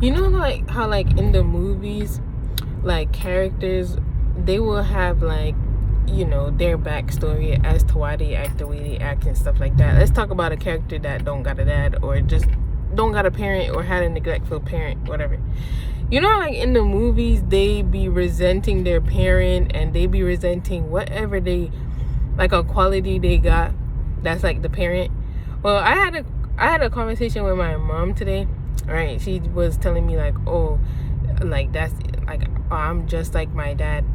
You know, like how like in the movies, like characters, they will have like, you know, their backstory as to why they act the way they act and stuff like that. Let's talk about a character that don't got a dad, or just don't got a parent, or had a neglectful parent, whatever. You know, like in the movies, they be resenting their parent, and they be resenting whatever they, like a quality they got that's like the parent. Well, I had a conversation with my mom today, right? She was telling me like, oh, like that's like, oh, I'm just like my dad.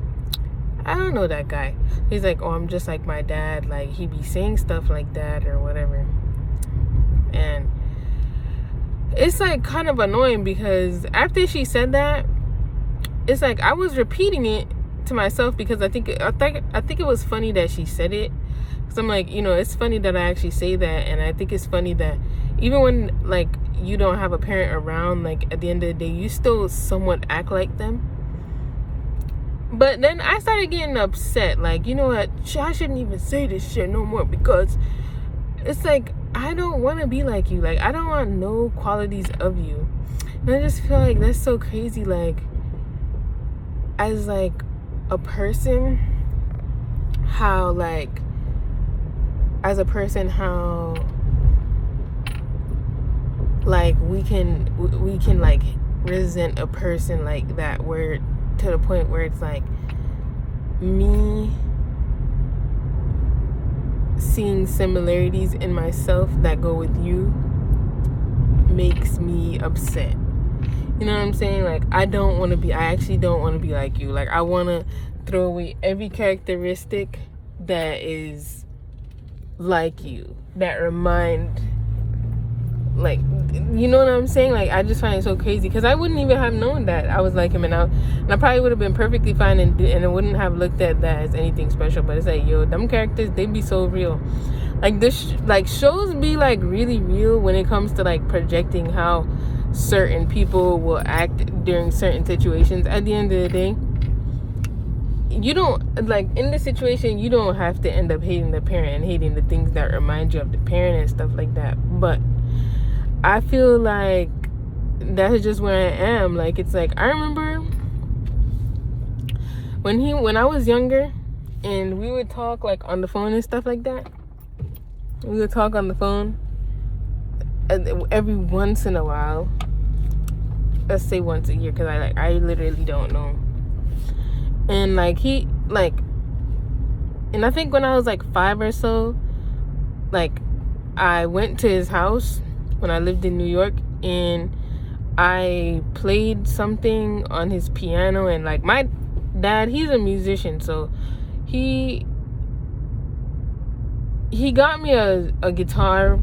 I don't know that guy. He's like, oh, I'm just like my dad. Like, he be saying stuff like that or whatever. And it's like kind of annoying, because after she said that, it's like I was repeating it to myself, because I think it was funny that she said it. Because I'm like, you know, it's funny that I actually say that. And I think it's funny that even when like you don't have a parent around, like at the end of the day, you still somewhat act like them. But then I started getting upset. Like, you know what? I shouldn't even say this shit no more, because it's like, I don't want to be like you. Like, I don't want no qualities of you. And I just feel like that's so crazy. Like, as like a person, how like, as a person, how like we can like resent a person like that, where to the point where it's like me seeing similarities in myself that go with you makes me upset. You know what I'm saying? Like, I actually don't want to be like you. Like, I want to throw away every characteristic that is like you, that remind, like, you know what I'm saying? Like, I just find it so crazy, because I wouldn't even have known that I was like him, and I probably would have been perfectly fine, and it wouldn't have looked at that as anything special. But it's like, yo, them characters, they be so real. Like, this like shows be like really real when it comes to like projecting how certain people will act during certain situations. At the end of the day, you don't, like, in this situation, you don't have to end up hating the parent and hating the things that remind you of the parent and stuff like that. But I feel like that's just where I am. Like, it's like, I remember when I was younger, and we would talk like on the phone and stuff like that. We would talk on the phone every once in a while. Let's say once a year, because I literally don't know. And like and I think when I was like 5 or so, like, I went to his house when I lived in New York, and I played something on his piano. And like, my dad, he's a musician, so he got me a guitar,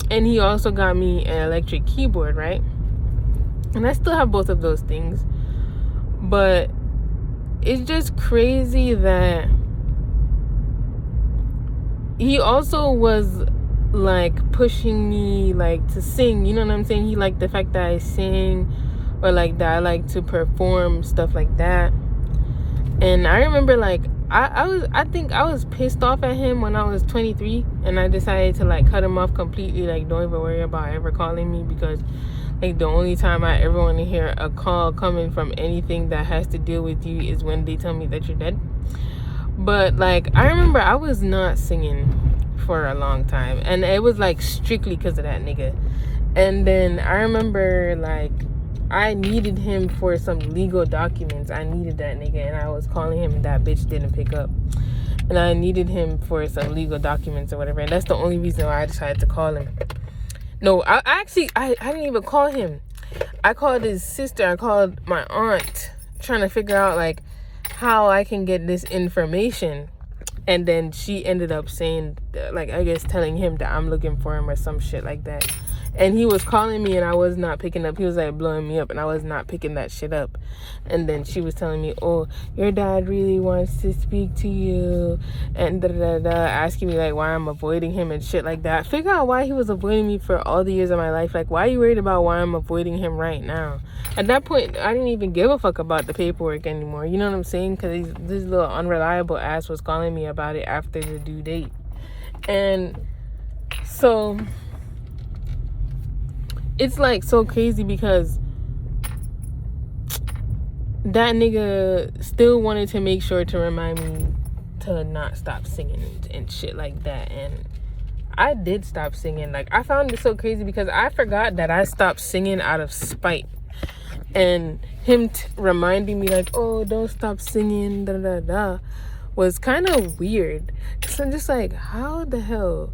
and he also got me an electric keyboard, right? And I still have both of those things. But it's just crazy that he also was like pushing me like to sing, you know what I'm saying? He liked the fact that I sing, or like that I like to perform, stuff like that. And I remember like I think I was pissed off at him when I was 23, and I decided to like cut him off completely. Like, don't even worry about ever calling me, because like the only time I ever want to hear a call coming from anything that has to deal with you is when they tell me that you're dead. But like, I remember I was not singing for a long time, and it was like strictly because of that nigga. And then I remember like I needed him for some legal documents. I needed that nigga, and I was calling him, and that bitch didn't pick up. And I needed him for some legal documents or whatever, and that's the only reason why I decided to call him. No, I didn't even call him. I called his sister. I called my aunt, trying to figure out like how I can get this information. And then she ended up saying, like, I guess telling him that I'm looking for him or some shit like that. And he was calling me, and I was not picking up. He was like blowing me up, and I was not picking that shit up. And then she was telling me, oh, your dad really wants to speak to you, and asking me like why I'm avoiding him and shit like that. Figure out why he was avoiding me for all the years of my life. Like, why are you worried about why I'm avoiding him right now? At that point, I didn't even give a fuck about the paperwork anymore. You know what I'm saying? Because this little unreliable ass was calling me about it after the due date. And so it's like so crazy, because that nigga still wanted to make sure to remind me to not stop singing and shit like that. And I did stop singing. Like, I found it so crazy because I forgot that I stopped singing out of spite. And him reminding me, like, oh, don't stop singing, da da da, was kind of weird. Because I'm just like, how the hell?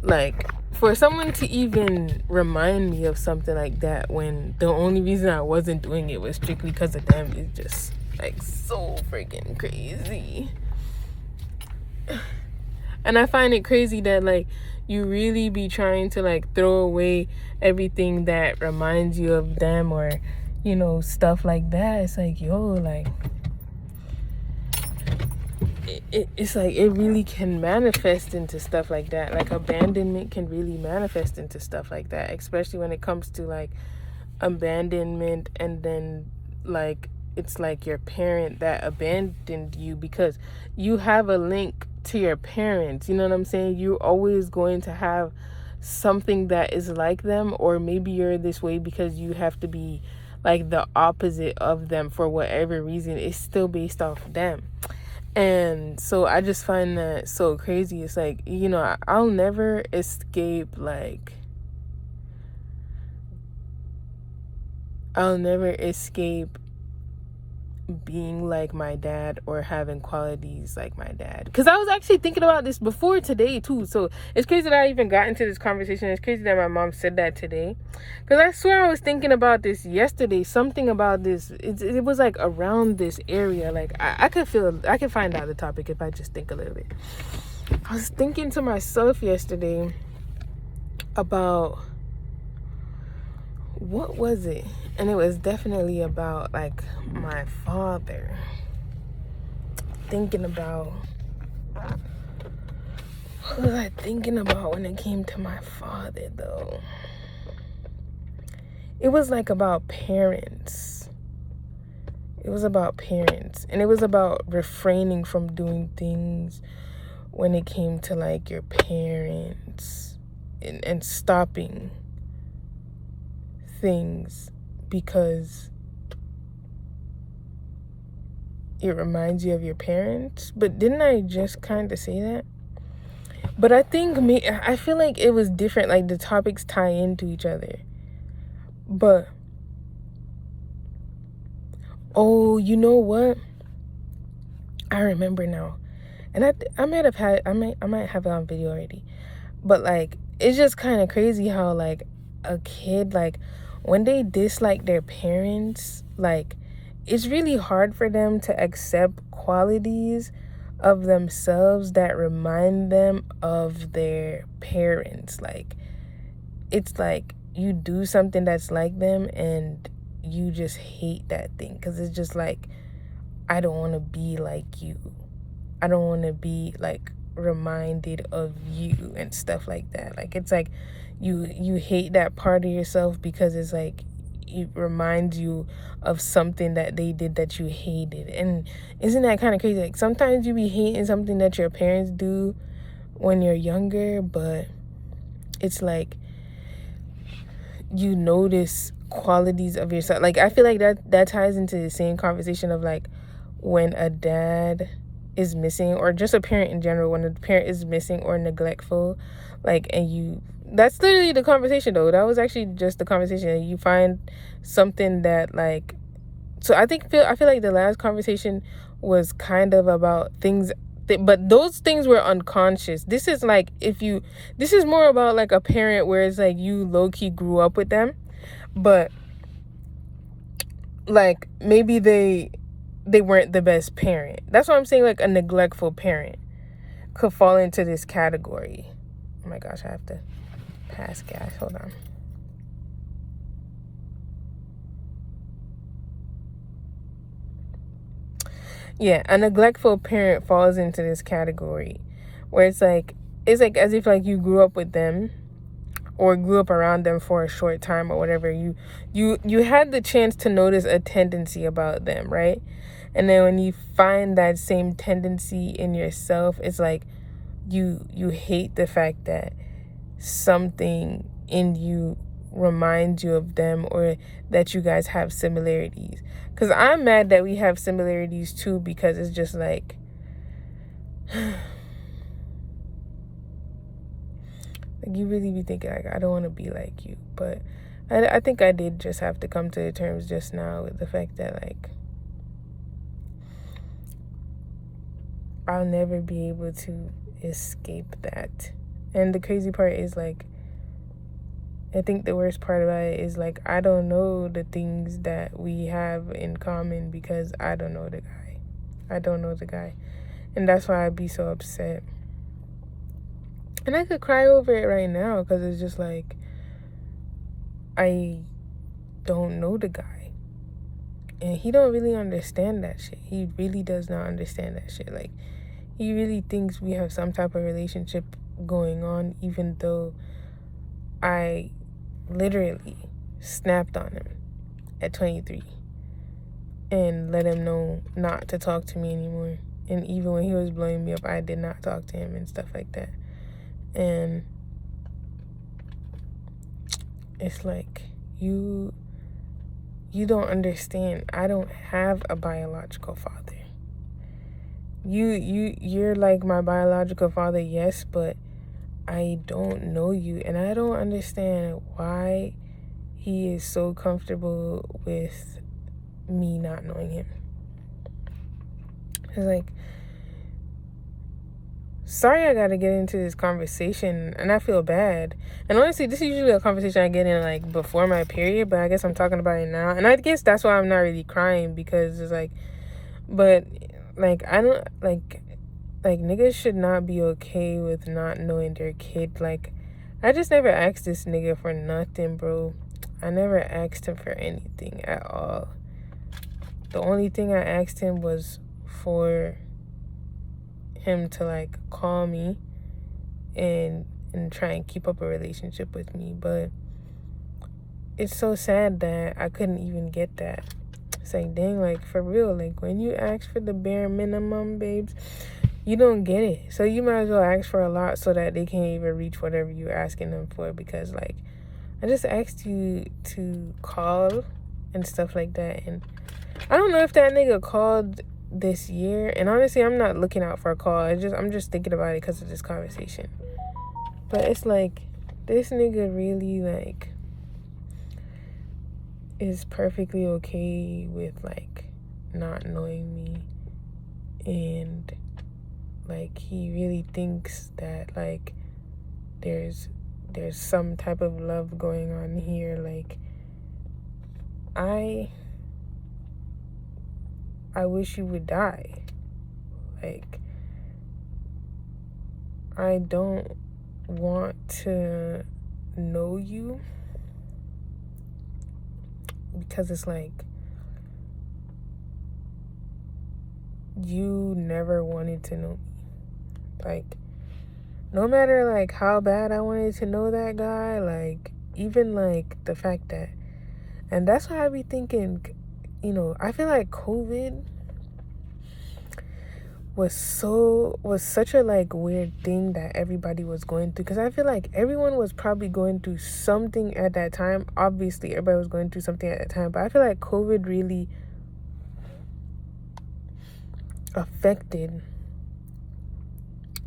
Like, for someone to even remind me of something like that when the only reason I wasn't doing it was strictly because of them is just, like, so freaking crazy. And I find it crazy that, like, you really be trying to, like, throw away everything that reminds you of them or, you know, stuff like that. It's like, yo, like, it's like it really can manifest into stuff like that. Like, abandonment can really manifest into stuff like that, especially when it comes to, like, abandonment and then, like, it's like your parent that abandoned you because you have a link to your parents. You know what I'm saying? You're always going to have something that is like them, or maybe you're this way because you have to be like the opposite of them for whatever reason. It's still based off them. And so I just find that so crazy. It's like, you know, I'll never escape, like, I'll never escape being like my dad or having qualities like my dad. Because I was actually thinking about this before today too. So it's crazy that I even got into this conversation. It's crazy that my mom said that today. Because I swear I was thinking about this yesterday. Something about this. It was like around this area. Like I could find out the topic if I just think a little bit. I was thinking to myself yesterday about, what was it? And it was definitely about, like, my father. Thinking about, what was I thinking about when it came to my father, though? It was, like, about parents. It was about parents. And it was about refraining from doing things when it came to, like, your parents. And stopping things because it reminds you of your parents. But didn't I just kind of say that? But I feel like it was different. Like, the topics tie into each other. But, oh, you know what? I remember now. And I might have it on video already. But, like, it's just kind of crazy how, like, a kid, like, when they dislike their parents, like, it's really hard for them to accept qualities of themselves that remind them of their parents. Like, it's like you do something that's like them and you just hate that thing because it's just like, I don't want to be like you. I don't want to be, like, reminded of you and stuff like that. Like, it's like you hate that part of yourself because it's like it reminds you of something that they did that you hated. And isn't that kind of crazy? Like, sometimes you be hating something that your parents do when you're younger, but it's like you notice qualities of yourself. Like, I feel like that ties into the same conversation of, like, when a dad is missing, or just a parent in general, when a parent is missing or neglectful, like, and that's literally the conversation, though. That was actually just the conversation. You find something that, like, so I feel like the last conversation was kind of about things, but those things were unconscious. This is like, this is more about, like, a parent where it's like you low-key grew up with them, but, like, maybe they weren't the best parent. That's what I'm saying. Like, a neglectful parent could fall into this category. Oh my gosh, I have to pass gas. Hold on. Yeah, a neglectful parent falls into this category where it's like as if, like, you grew up with them or grew up around them for a short time or whatever. You had the chance to notice a tendency about them, right? And then when you find that same tendency in yourself, it's like you hate the fact that something in you reminds you of them, or that you guys have similarities. Because I'm mad that we have similarities too, because it's just like like you really be thinking like, I don't want to be like you. But I think I did just have to come to terms just now with the fact that like I'll never be able to escape that. And the crazy part is like, I think the worst part about it is like, I don't know the things that we have in common because I don't know the guy. I don't know the guy. And that's why I'd be so upset. And I could cry over it right now because it's just like, I don't know the guy. And he don't really understand that shit. He really does not understand that shit. Like, he really thinks we have some type of relationship going on, even though I literally snapped on him at 23 and let him know not to talk to me anymore. And even when he was blowing me up, I did not talk to him and stuff like that. And it's like, you don't understand. I don't have a biological father. You're like my biological father, yes, but I don't know you, and I don't understand why he is so comfortable with me not knowing him. It's like, sorry I gotta get into this conversation, and I feel bad. And honestly, this is usually a conversation I get in like before my period, but I guess I'm talking about it now. And I guess that's why I'm not really crying, because it's like, but like, I don't like niggas should not be okay with not knowing their kid. Like, I just never asked this nigga for nothing, bro. I never asked him for anything at all. The only thing I asked him was for him to like call me and try and keep up a relationship with me. But it's so sad that I couldn't even get that. It's like, dang, like, for real, like, when you ask for the bare minimum, babes, you don't get it. So you might as well ask for a lot so that they can't even reach whatever you're asking them for. Because like, I just asked you to call and stuff like that, and I don't know if that nigga called this year. And honestly, I'm not looking out for a call. I'm just thinking about it because of this conversation. But it's like, this nigga really like is perfectly okay with like not knowing me, and like he really thinks that like there's some type of love going on here. Like, I wish you would die. Like, I don't want to know you, because it's like, you never wanted to know me. Like, no matter like how bad I wanted to know that guy, like, even like the fact that, and that's why I be thinking, you know, I feel like COVID was such a like weird thing that everybody was going through, because I feel like everyone was probably going through something at that time. Obviously everybody was going through something at that time, but I feel like COVID really affected,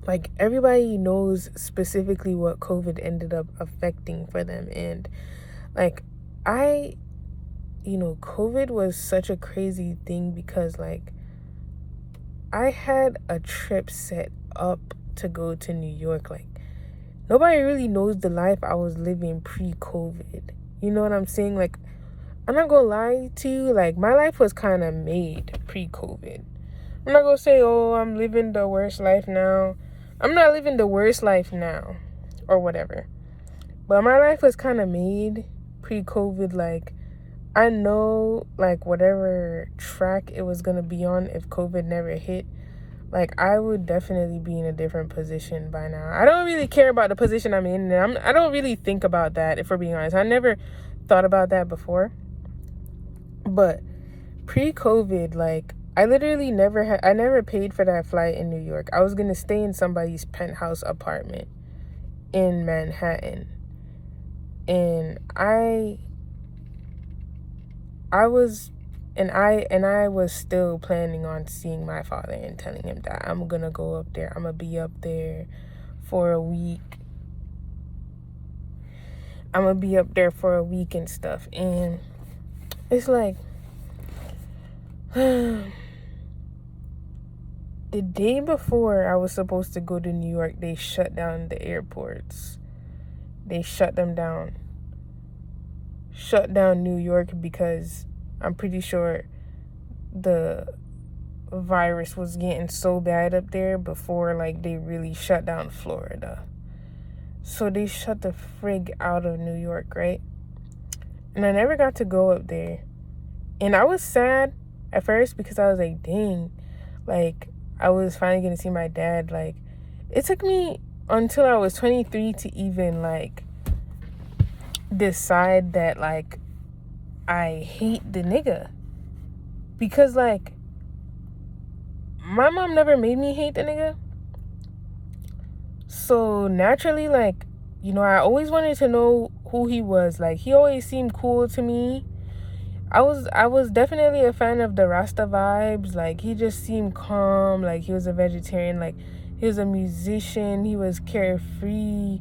like, everybody knows specifically what COVID ended up affecting for them. And like, COVID was such a crazy thing, because like, I had a trip set up to go to New York. Like, nobody really knows the life I was living pre-COVID. You know what I'm saying? Like, I'm not gonna lie to you, like, my life was kind of made pre-COVID. I'm not gonna say, oh, I'm living the worst life now. I'm not living the worst life now, or whatever. But my life was kind of made pre-COVID. Like, I know, like, whatever track it was going to be on if COVID never hit, like, I would definitely be in a different position by now. I don't really care about the position I'm in, and I don't really think about that, if we're being honest. I never thought about that before. But pre-COVID, like, I literally never paid for that flight in New York. I was going to stay in somebody's penthouse apartment in Manhattan. And I was I was still planning on seeing my father and telling him that I'm gonna go up there. I'm gonna be up there for a week. I'm gonna be up there for a week and stuff. And it's like the day before I was supposed to go to New York, they shut down the airports. They shut them down. Shut down New York because I'm pretty sure the virus was getting so bad up there before like they really shut down Florida. So they shut the frig out of New York, right? And I never got to go up there. And I was sad at first because I was like, dang, like I was finally gonna see my dad. Like it took me until I was 23 to even like decide that like I hate the nigga. Because like my mom never made me hate the nigga. So naturally, like, you know, I always wanted to know who he was. Like he always seemed cool to me. I was definitely a fan of the Rasta vibes. Like he just seemed calm, like he was a vegetarian, like he was a musician, he was carefree.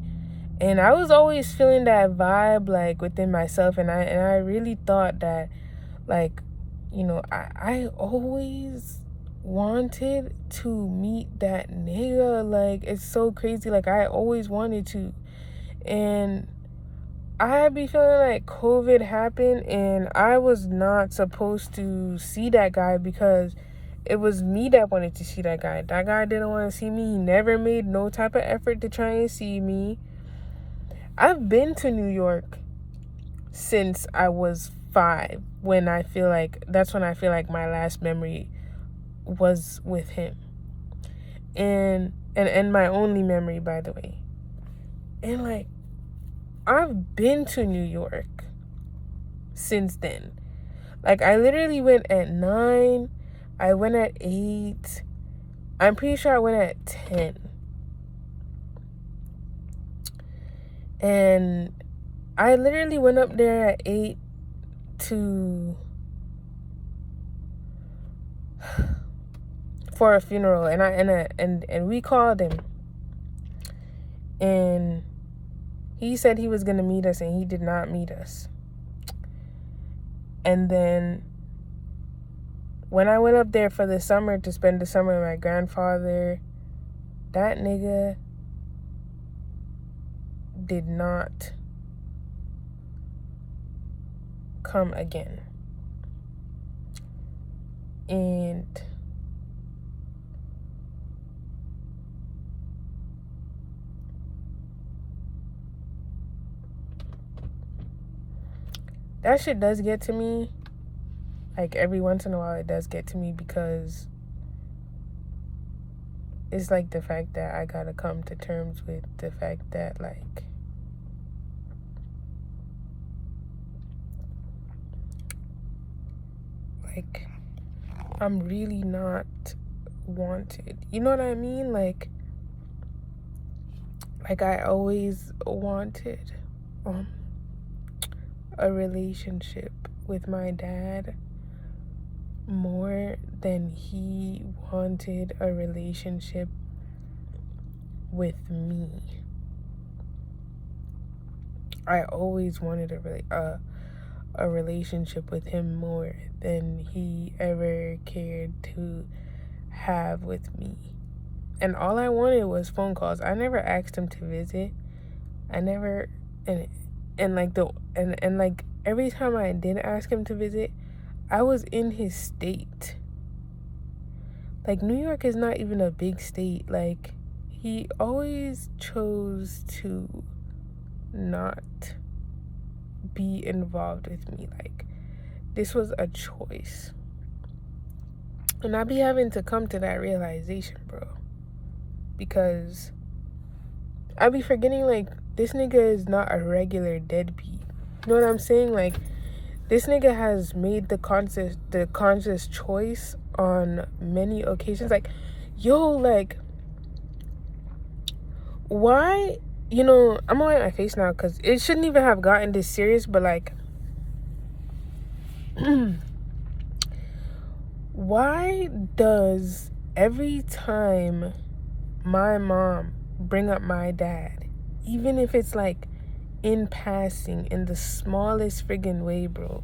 And I was always feeling that vibe like within myself, and I really thought that like, you know, I always wanted to meet that nigga. Like it's so crazy. Like I always wanted to. And I be feeling like COVID happened and I was not supposed to see that guy because it was me that wanted to see that guy. That guy didn't want to see me. He never made no type of effort to try and see me. I've been to New York since I was 5, when I feel like that's when I feel like my last memory was with him. And my only memory, by the way. And like I've been to New York since then. Like I literally went at 9, I went at 8, I'm pretty sure I went at 10. And I literally went up there at 8 for a funeral, and we called him, and he said he was gonna meet us, and he did not meet us. And then when I went up there for the summer to spend the summer with my grandfather, that nigga did not come again. And that shit does get to me. Like every once in a while it does get to me, because it's like the fact that I gotta come to terms with the fact that like I'm really not wanted. You know what I mean? Like I always wanted a relationship with my dad more than he wanted a relationship with me. I always wanted a relationship with him more than he ever cared to have with me. And all I wanted was phone calls. I never asked him to visit. I never, and like every time I did ask him to visit, I was in his state. Like New York is not even a big state. Like he always chose to not be involved with me. Like this was a choice. And I be having to come to that realization, bro. Because I be forgetting, like, this nigga is not a regular deadbeat. You know what I'm saying? Like, this nigga has made the conscious choice on many occasions. Like, yo, like, why you know, I'm gonna wipe my face now because it shouldn't even have gotten this serious, but like, why does every time my mom bring up my dad, even if it's like in passing, in the smallest friggin' way, bro,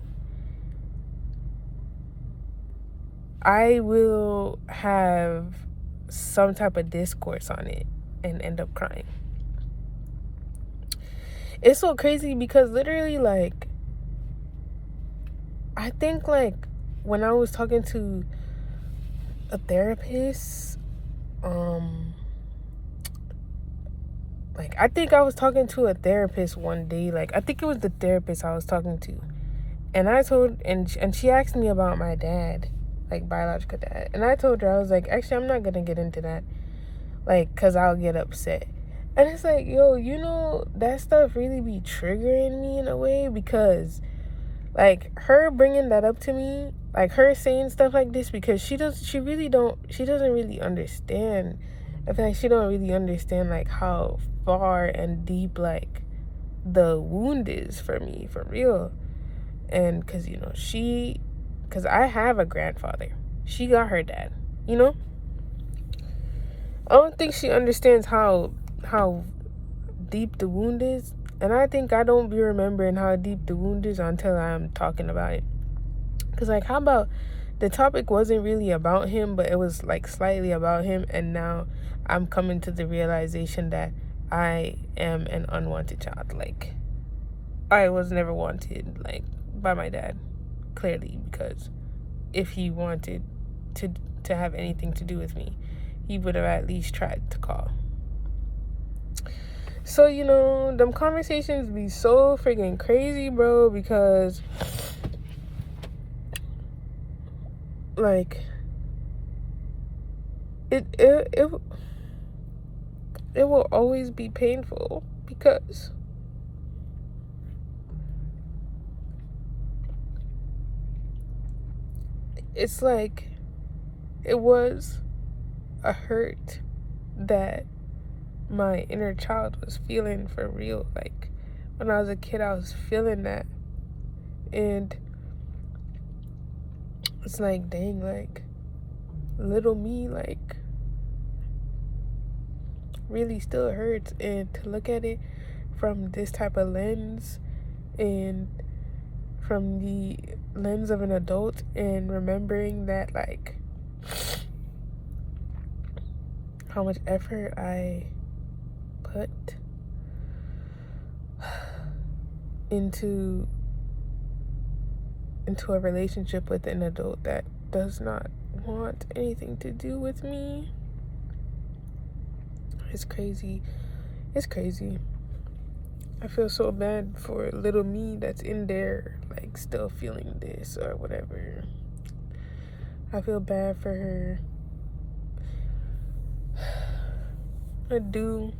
I will have some type of discourse on it and end up crying. It's so crazy because literally, like, I think, like, when I was talking to a therapist, like, I think I was talking to a therapist one day. Like, I think it was the therapist I was talking to. And I told, and she asked me about my dad, like, biological dad. And I told her, I was like, actually, I'm not going to get into that, like, because I'll get upset. And it's like, yo, you know, that stuff really be triggering me in a way because, like, her bringing that up to me, like, her saying stuff like this, because she doesn't really understand. I feel like she don't really understand, like, how far and deep, like, the wound is for me, for real. And because, you know, because I have a grandfather. She got her dad, you know? I don't think she understands how deep the wound is. And I think I don't be remembering how deep the wound is until I'm talking about it. Because, like, how about the topic wasn't really about him, but it was, like, slightly about him. And now I'm coming to the realization that I am an unwanted child. Like, I was never wanted, like, by my dad, clearly, because if he wanted to have anything to do with me, he would have at least tried to call. So, you know, them conversations be so freaking crazy, bro, because, like, it will always be painful because it's like it was a hurt that my inner child was feeling for real. Like, when I was a kid, I was feeling that. And it's like, dang, like, little me, like, really still hurts. And to look at it from this type of lens and from the lens of an adult and remembering that, like, how much effort I put into a relationship with an adult that does not want anything to do with me. It's crazy. It's crazy. I feel so bad for little me that's in there, like, still feeling this or whatever. I feel bad for her. I do.